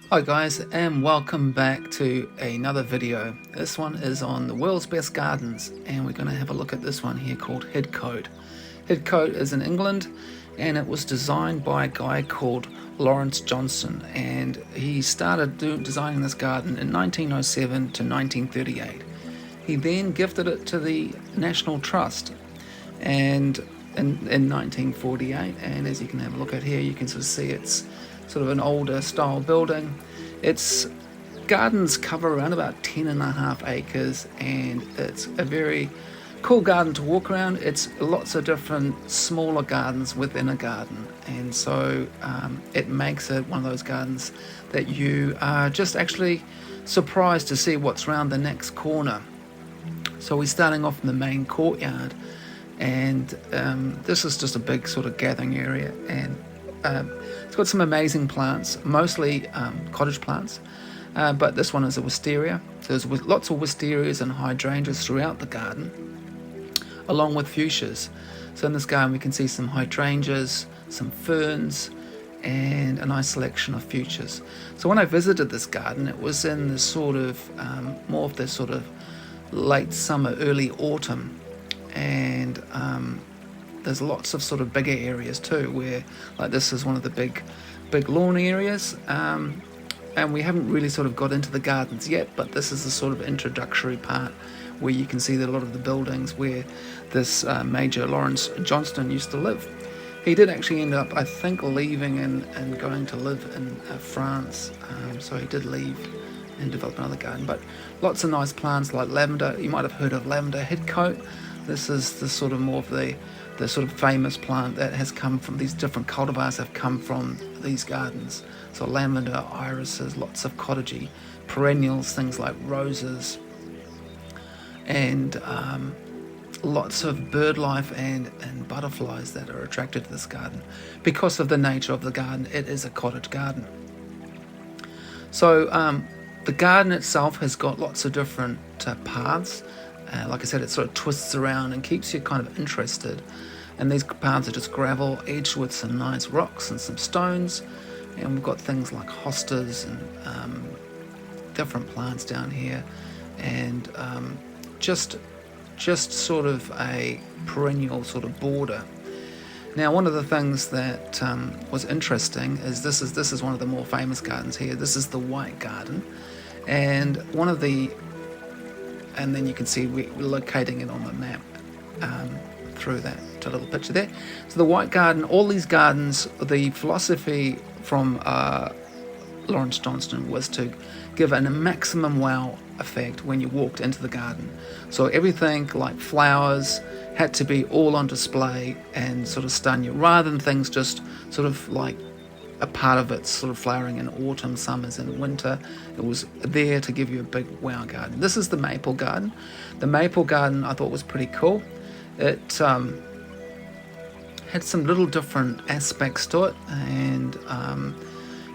Hi guys, and welcome back to another video. This one is on the world's best gardens, and we're going to have a look at this one here called Hidcote. Hidcote is in England, and it was designed by a guy called Lawrence Johnston, and he started designing this garden in 1907 to 1938. He then gifted it to the National Trust and in 1948, and as you can have a look at here, you can sort of see it's sort of an older style building. Its gardens cover around about 10.5 acres, and it's a very cool garden to walk around. It's lots of different smaller gardens within a garden, and so it makes it one of those gardens that you are just actually surprised to see what's around the next corner. So we're starting off in the main courtyard, and this is just a big sort of gathering area, and it's got some amazing plants, mostly cottage plants, but this one is a wisteria. So there's lots of wisterias and hydrangeas throughout the garden, along with fuchsias. So in this garden we can see some hydrangeas, some ferns, and a nice selection of fuchsias. So when I visited this garden, it was in the sort of more of the sort of late summer, early autumn, and there's lots of sort of bigger areas too, where like this is one of the big lawn areas, and we haven't really sort of got into the gardens yet, but this is the sort of introductory part where you can see that a lot of the buildings where this Major Lawrence Johnston used to live. He did actually end up, I think, leaving and going to live in France, so he did leave and develop another garden. But lots of nice plants like lavender. You might have heard of lavender, Hidcote. This is the sort of more of the sort of famous plant that has come from these different cultivars have come from these gardens. So lavender, irises, lots of cottagey perennials, things like roses, and lots of bird life and butterflies that are attracted to this garden. Because of the nature of the garden, it is a cottage garden. So the garden itself has got lots of different paths. Like I said, it sort of twists around and keeps you kind of interested. And these paths are just gravel, edged with some nice rocks and some stones. And we've got things like hostas and different plants down here, and just sort of a perennial sort of border. Now, one of the things that was interesting is this is one of the more famous gardens here. This is the White Garden, and and then you can see we're locating it on the map through that little picture there. So the White Garden, all these gardens, the philosophy from Lawrence Johnston was to give a maximum wow effect when you walked into the garden. So everything like flowers had to be all on display and sort of stun you, rather than things just sort of like a part of it sort of flowering in autumn, summers and winter. It was there to give you a big wow garden. This is the maple garden. The maple garden I thought was pretty cool. It had some little different aspects to it, and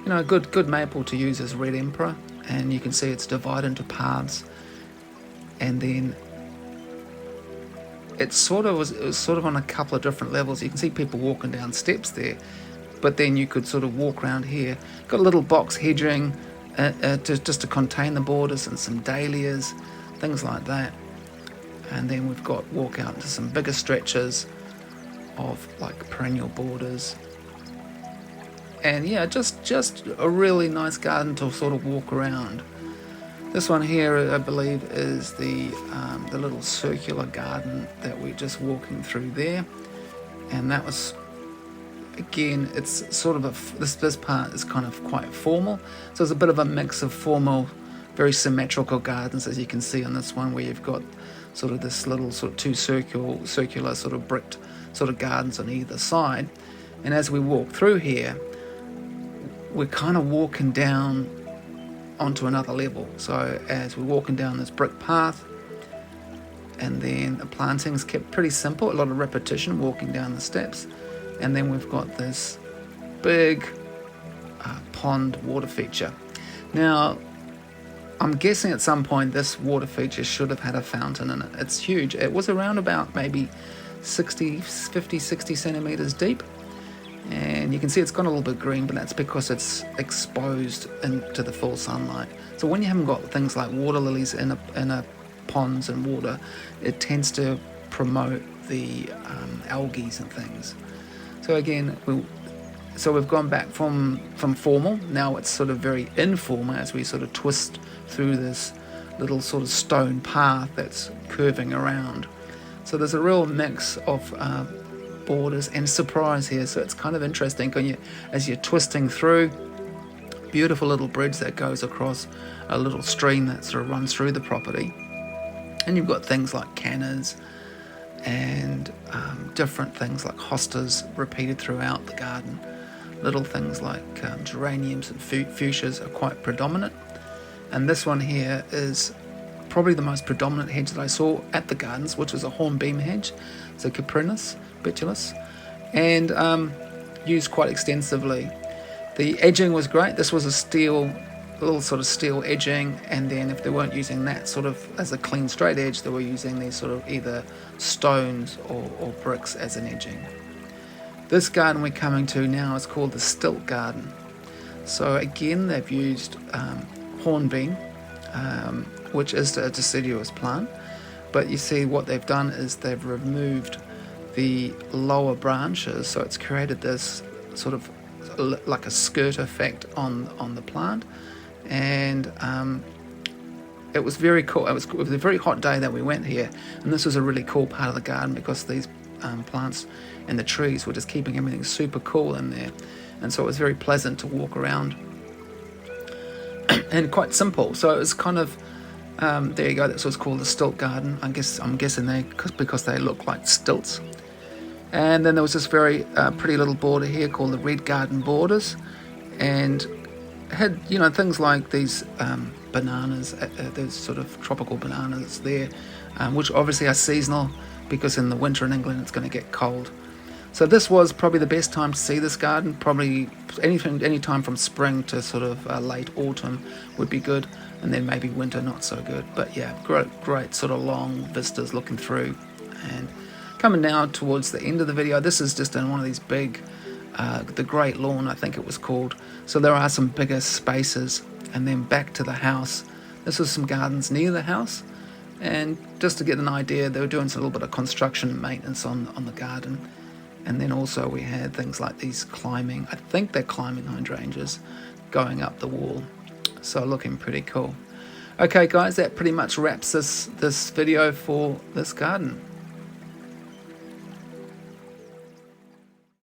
a good maple to use as Red Emperor, and you can see it's divided into paths, and then it was sort of on a couple of different levels. You can see people walking down steps there, but then you could sort of walk around here. Got a little box hedging just to contain the borders, and some dahlias, things like that. And then we've got walk out into some bigger stretches of like perennial borders. And yeah, just a really nice garden to sort of walk around. This one here, I believe, is the little circular garden that we're just walking through there. And that was, again, it's sort of this part is kind of quite formal. So it's a bit of a mix of formal, very symmetrical gardens, as you can see on this one, where you've got sort of this little sort of two circular sort of bricked sort of gardens on either side. And as we walk through here, we're kind of walking down onto another level. So as we're walking down this brick path, and then the planting's kept pretty simple, a lot of repetition walking down the steps, and then we've got this big pond water feature. Now, I'm guessing at some point this water feature should have had a fountain in it. It's huge. It was around about maybe 50, 60 centimeters deep, and you can see it's gone a little bit green, but that's because it's exposed into the full sunlight. So when you haven't got things like water lilies in a ponds and water, it tends to promote the algae and things. So again, we've gone back from formal. Now it's sort of very informal as we sort of twist through this little sort of stone path that's curving around. So there's a real mix of borders and surprise here. So it's kind of interesting as you're twisting through. Beautiful little bridge that goes across a little stream that sort of runs through the property. And you've got things like cannas and different things like hostas repeated throughout the garden. Little things like geraniums and fuchsias are quite predominant. And this one here is probably the most predominant hedge that I saw at the gardens, which is a hornbeam hedge. It's a Caprinus bitulus, and used quite extensively. The edging was great. This was a little sort of steel edging, and then if they weren't using that sort of as a clean straight edge, they were using these sort of either stones or bricks as an edging. This garden we're coming to now is called the stilt garden. So again, they've used hornbeam, which is a deciduous plant, but you see what they've done is they've removed the lower branches, so it's created this sort of like a skirt effect on the plant, and it was very cool. It was a very hot day that we went here, and this was a really cool part of the garden because these plants and the trees were just keeping everything super cool in there, and so it was very pleasant to walk around and quite simple. So it was kind of there you go. That's what's called the stilt garden. I'm guessing because they look like stilts. And then there was this very pretty little border here called the red garden borders, and had things like these bananas, those sort of tropical bananas there, which obviously are seasonal because in the winter in England it's going to get cold. So this was probably the best time to see this garden. Probably any time from spring to sort of late autumn would be good, and then maybe winter not so good. But yeah, great sort of long vistas looking through. And coming now towards the end of the video, this is just in one of these big, the Great Lawn I think it was called. So there are some bigger spaces, and then back to the house. This was some gardens near the house, and just to get an idea, they were doing a little bit of construction and maintenance on the garden. And then also we had things like these I think they're climbing hydrangeas going up the wall. So looking pretty cool. Okay guys, that pretty much wraps this video for this garden.